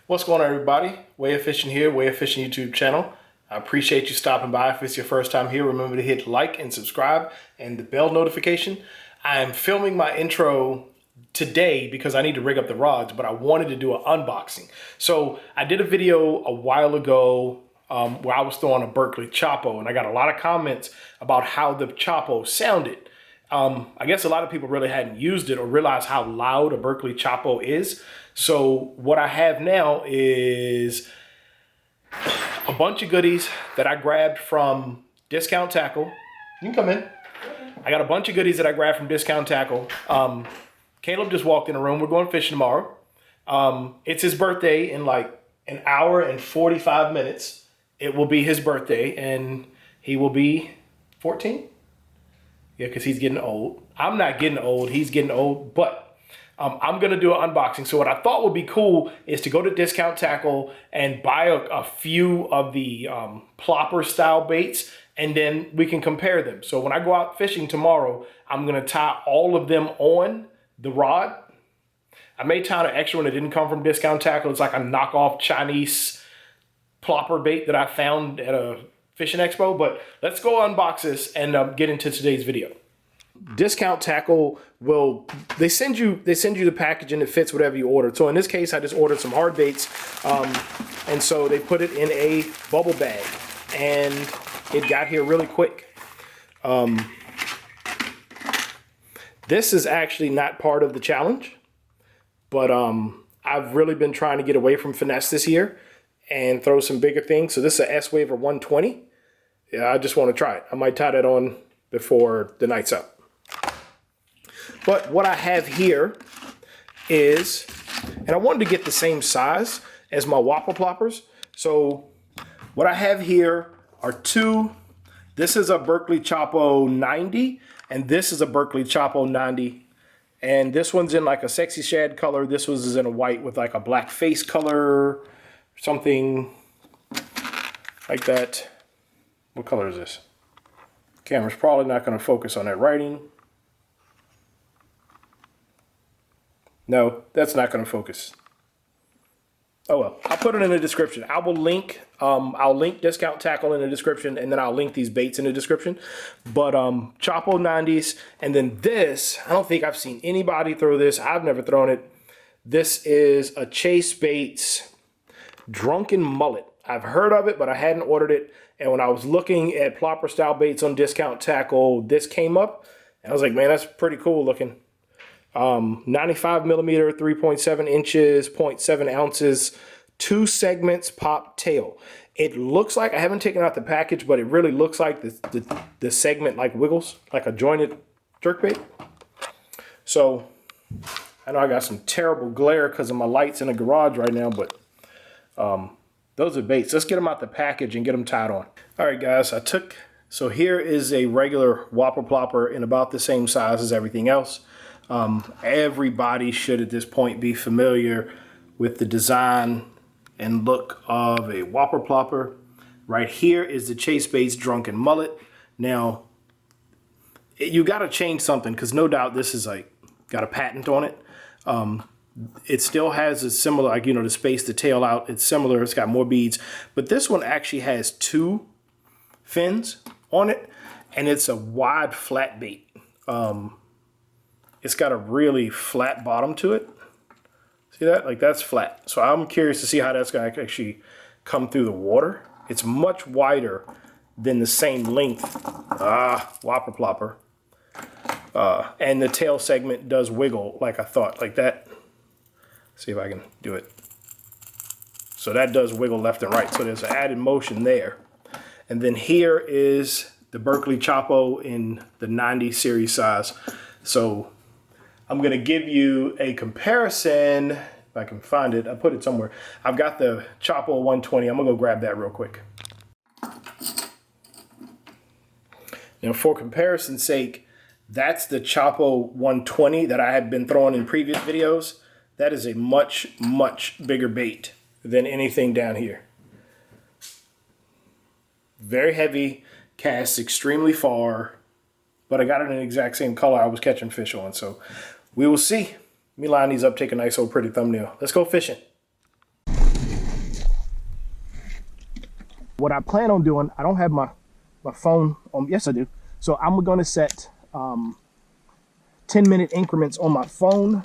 What's going on, everybody? Way of Fishing here, Way of Fishing YouTube channel. I appreciate you stopping by. If it's your first time here, remember to hit like and subscribe and the bell notification. I am filming my intro today because I need to rig up the rods, but I wanted to do an unboxing. So I did a video a while ago where I was throwing a Berkley Choppo, and I got a lot of comments about how the Choppo sounded. I guess a lot of people really hadn't used it or realized how loud a Berkley Choppo is. So what I have now is a bunch of goodies that I grabbed from Discount Tackle. You can come in. I got a bunch of goodies that I grabbed from Discount Tackle. Caleb just walked in the room. We're going fishing tomorrow. It's his birthday in like an hour and 45 minutes. It will be his birthday, and he will be 14. Yeah, because he's getting old. I'm not getting old. He's getting old, but I'm going to do an unboxing. So what I thought would be cool is to go to Discount Tackle and buy a few of the plopper style baits, and then we can compare them. So when I go out fishing tomorrow, I'm going to tie all of them on the rod. I may tie an extra one that didn't come from Discount Tackle. It's like a knockoff Chinese plopper bait that I found at a fishing expo, but let's go unbox this and get into today's video. Discount Tackle they send you the package and it fits whatever you ordered. So in this case, I just ordered some hard baits, and so they put it in a bubble bag, and it got here really quick. This is actually not part of the challenge, but I've really been trying to get away from finesse this year and throw some bigger things. So this is a S-Waver 120. Yeah, I just want to try it. I might tie that on before the night's up. But what I have here is, and I wanted to get the same size as my Whopper Ploppers. So what I have here are two. This is a Berkley Choppo 90, and this is a Berkley Choppo 90. And this one's in like a sexy shad color. This was is in a white with like a black face color, something like that. What color is this? Camera's probably not going to focus on that writing. No, that's not going to focus. Oh well, I'll put it in the description. I will link, I'll link Discount Tackle in the description, and then I'll link these baits in the description. But Choppo 90s, and then this, I don't think I've seen anybody throw this. I've never thrown it. This is a Chase Baits Drunken Mullet. I've heard of it, but I hadn't ordered it. And when I was looking at plopper style baits on Discount Tackle, this came up, and I was like, man, that's pretty cool looking. 95 millimeter, 3.7 inches, 0.7 ounces, 2 segments pop tail. It looks like, I haven't taken out the package, but it really looks like the segment like wiggles, like a jointed jerkbait. So I know I got some terrible glare because of my lights in the garage right now, but those are baits. Let's get them out the package and get them tied on. All right, guys, so here is a regular Whopper Plopper in about the same size as everything else. Everybody should at this point be familiar with the design and look of a Whopper Plopper. Right here is the Chase Baits Drunken Mullet. Now, you got to change something because no doubt this is like got a patent on it. It still has a similar, like, you know, to space the tail out. It's similar. It's got more beads. But this one actually has 2 fins on it, and it's a wide flat bait. It's got a really flat bottom to it. See that? Like, that's flat. So I'm curious to see how that's going to actually come through the water. It's much wider than the same length. Whopper Plopper. And the tail segment does wiggle like I thought, like that. See if I can do it. So that does wiggle left and right. So there's an added motion there. And then here is the Berkley Choppo in the 90 series size. So I'm going to give you a comparison. If I can find it, I put it somewhere. I've got the Choppo 120. I'm going to go grab that real quick. Now, for comparison's sake, that's the Choppo 120 that I had been throwing in previous videos. That is a much, much bigger bait than anything down here. Very heavy, casts extremely far, but I got it in the exact same color I was catching fish on. So we will see. Let me line these up, take a nice old pretty thumbnail. Let's go fishing. What I plan on doing, I don't have my phone on. Yes, I do. So I'm going to set 10-minute increments on my phone.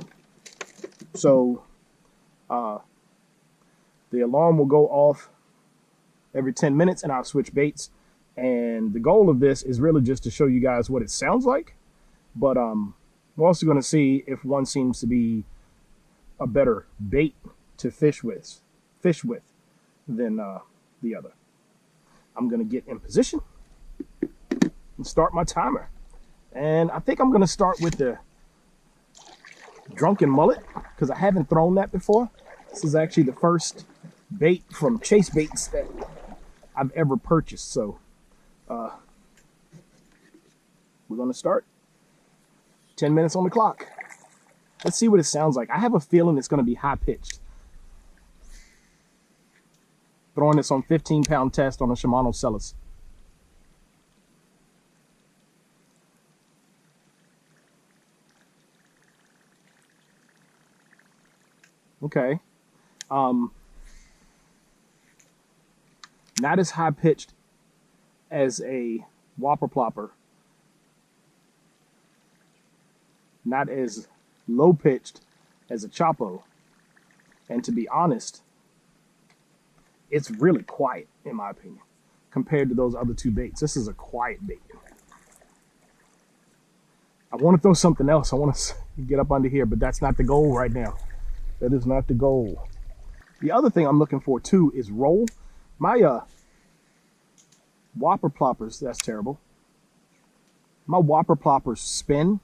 So the alarm will go off every 10 minutes and I'll switch baits. And the goal of this is really just to show you guys what it sounds like. But we're also going to see if one seems to be a better bait to fish with than the other. I'm going to get in position and start my timer. And I think I'm going to start with the Drunken Mullet because I haven't thrown that before. This is actually the first bait from Chase Baits that I've ever purchased. So we're going to start. 10 minutes on the clock. Let's see what it sounds like. I have a feeling it's going to be high pitched. Throwing this on 15-pound test on a Shimano Celis. Okay. Not as high pitched as a Whopper Plopper. Not as low pitched as a Choppo. And to be honest, it's really quiet, in my opinion, compared to those other two baits. This is a quiet bait. I want to throw something else. I want to get up under here, but that's not the goal right now. That is not the goal. The other thing I'm looking for, too, is roll. My Whopper Ploppers, that's terrible. My Whopper Ploppers spin.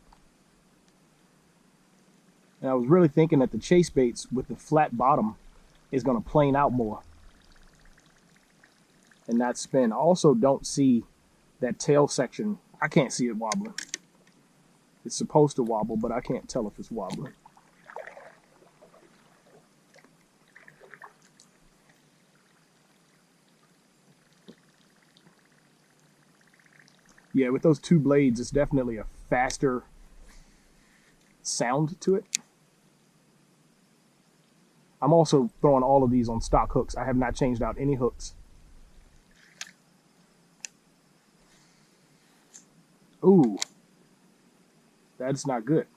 And I was really thinking that the Chase baits with the flat bottom is going to plane out more and not spin. I also don't see that tail section. I can't see it wobbling. It's supposed to wobble, but I can't tell if it's wobbling. Yeah, with those two blades, it's definitely a faster sound to it. I'm also throwing all of these on stock hooks. I have not changed out any hooks. Ooh, that's not good.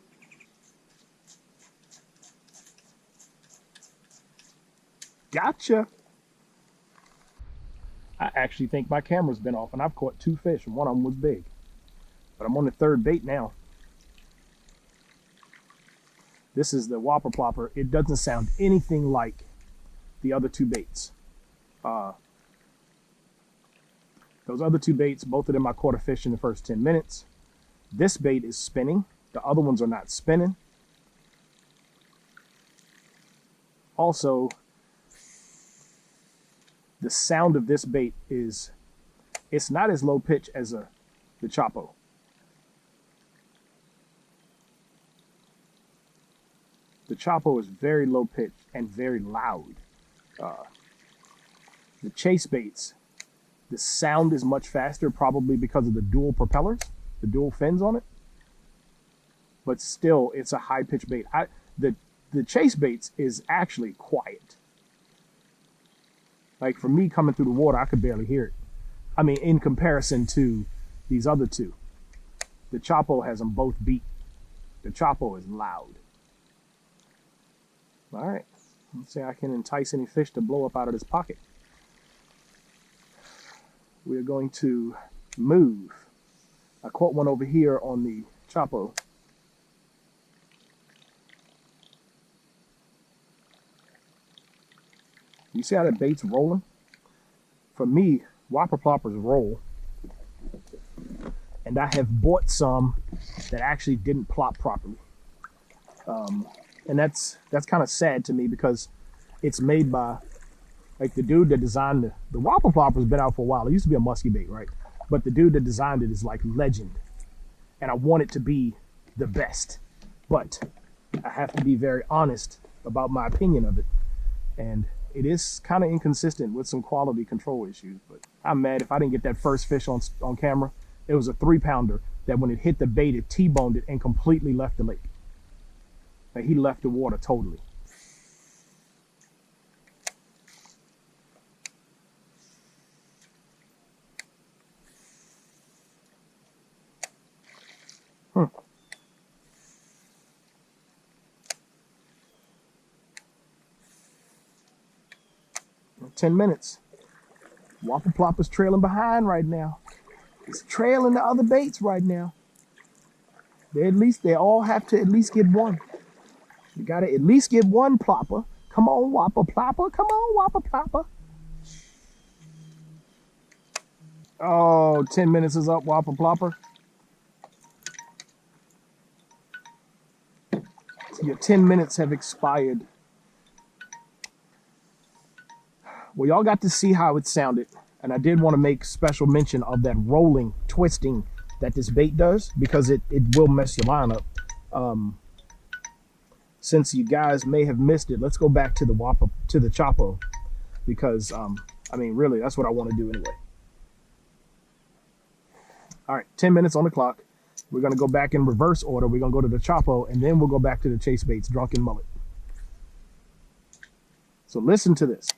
Gotcha. I actually think my camera's been off, and I've caught two fish, and one of them was big. But I'm on the third bait now. This is the Whopper Plopper. It doesn't sound anything like the other two baits. Those other two baits, both of them I caught a fish in the first 10 minutes. This bait is spinning. The other ones are not spinning. Also, the sound of this bait is, it's not as low pitch as the Choppo. The Choppo is very low pitch and very loud. The Chase baits, the sound is much faster, probably because of the dual propellers, the dual fins on it. But still, it's a high pitch bait. The Chase baits is actually quiet. Like for me coming through the water, I could barely hear it. I mean, in comparison to these other two, the Choppo has them both beat. The Choppo is loud. All right, let's see if I can entice any fish to blow up out of this pocket. We are going to move. I caught one over here on the Choppo. You see how the bait's rolling? For me, Whopper Ploppers roll. And I have bought some that actually didn't plop properly. And that's kind of sad to me because it's made by, like, the dude that designed the Whopper Plopper's been out for a while. It used to be a musky bait, right? But the dude that designed it is like legend. And I want it to be the best. But I have to be very honest about my opinion of it. And it is kind of inconsistent with some quality control issues. But I'm mad if I didn't get that first fish on camera. It was a 3-pounder that when it hit the bait, it T-boned it and completely left the lake. Like, he left the water totally. 10 minutes. Whopper Plopper's trailing behind right now. It's trailing the other baits right now. They all have to at least get one. You gotta at least get one plopper. Come on, Whopper Plopper. Come on, Whopper Plopper. Oh, 10 minutes is up, Whopper Plopper. Your 10 minutes have expired. Well, y'all got to see how it sounded. And I did want to make special mention of that rolling, twisting that this bait does, because it will mess your line up. Since you guys may have missed it, let's go back to the Choppo, because I mean, really, that's what I want to do anyway. All right, 10 minutes on the clock. We're going to go back in reverse order. We're going to go to the Choppo, and then we'll go back to the Chase Baits Drunken Mullet. So listen to this.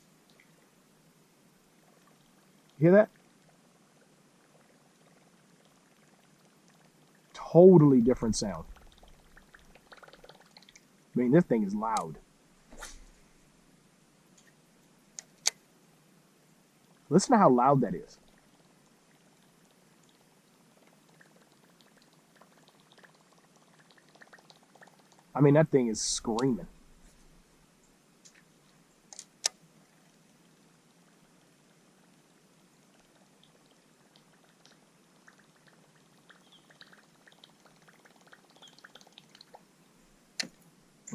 Hear that? Totally different sound. I mean, this thing is loud. Listen to how loud that is. I mean, that thing is screaming.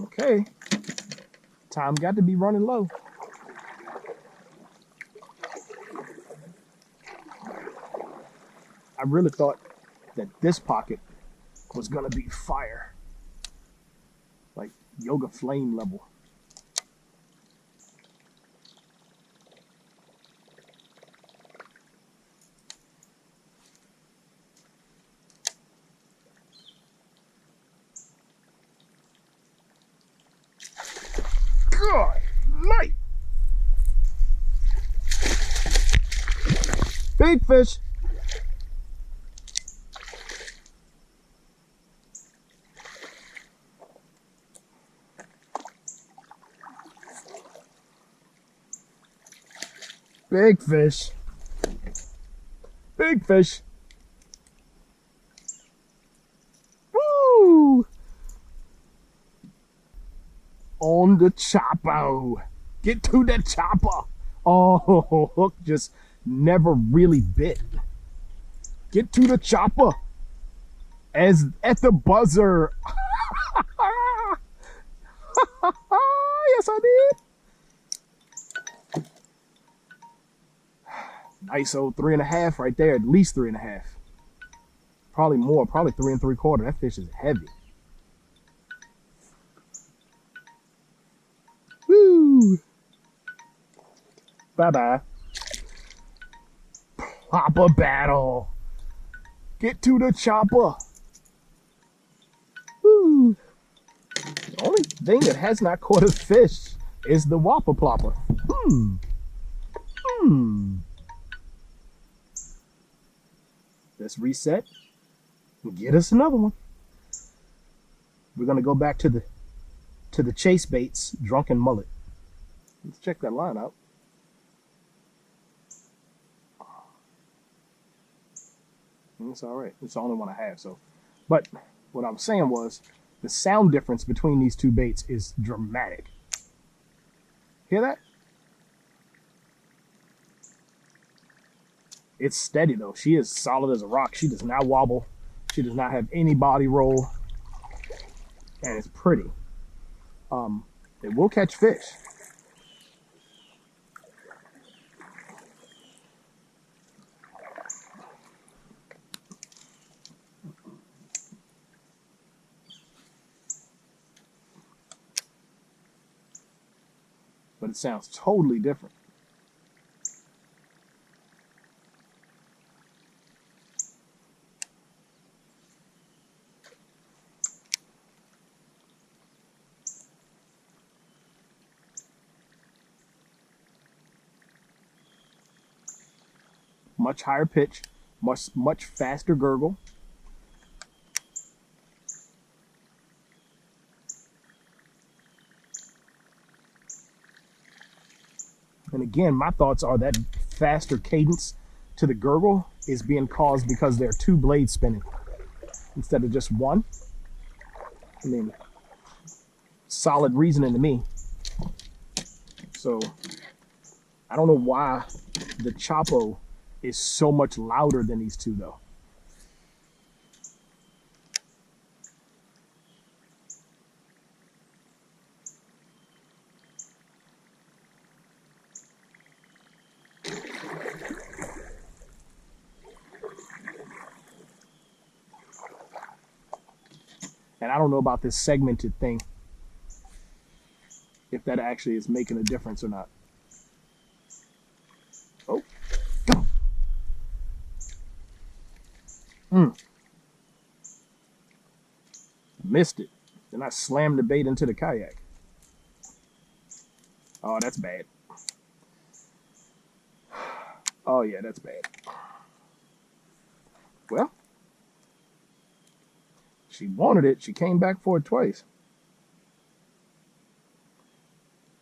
Okay. Time got to be running low. I really thought that this pocket was going to be fire. Like yoga flame level. Good night. Big fish. Big fish. Big fish. Woo! On the Choppo. Get to the chopper. Oh, hook just never really bit. Get to the chopper. As at the buzzer. Yes, I did. Nice old 3.5 right there, at least 3.5. Probably more, probably 3 3/4. That fish is heavy. Woo! Bye-bye. Plopper battle. Get to the chopper. Woo! The only thing that has not caught a fish is the Whopper Plopper. Let's reset and get us another one. We're gonna go back to the Chase Baits Drunken Mullet. Let's check that line out. It's all right. It's the only one I have. So, but what I was saying was the sound difference between these two baits is dramatic. Hear that? It's steady though. She is solid as a rock. She does not wobble. She does not have any body roll. And it's pretty. It will catch fish. But it sounds totally different. Much higher pitch, much faster gurgle. And again, my thoughts are that faster cadence to the gurgle is being caused because there are two blades spinning instead of just one. I mean, solid reasoning to me. So I don't know why the Choppo is so much louder than these two though. And I don't know about this segmented thing, if that actually is making a difference or not. Oh, go. Missed it. Then I slammed the bait into the kayak. Oh, that's bad. Oh yeah, that's bad. Well, she wanted it. She came back for it twice.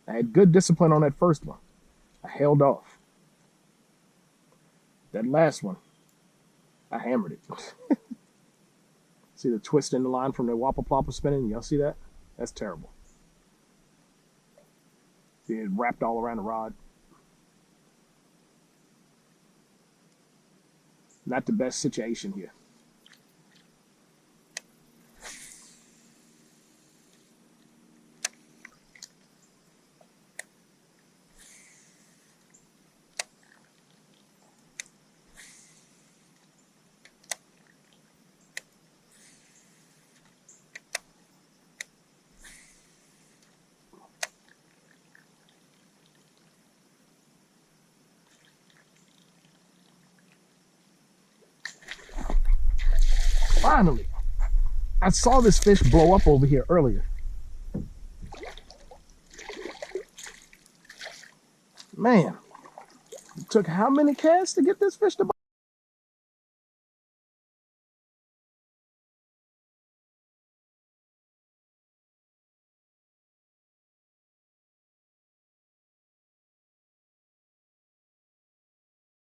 I had good discipline on that first one. I held off. That last one, I hammered it. See the twist in the line from the Whopper Plopper spinning? Y'all see that? That's terrible. See it wrapped all around the rod. Not the best situation here. Finally, I saw this fish blow up over here earlier. Man, it took how many casts to get this fish to bite?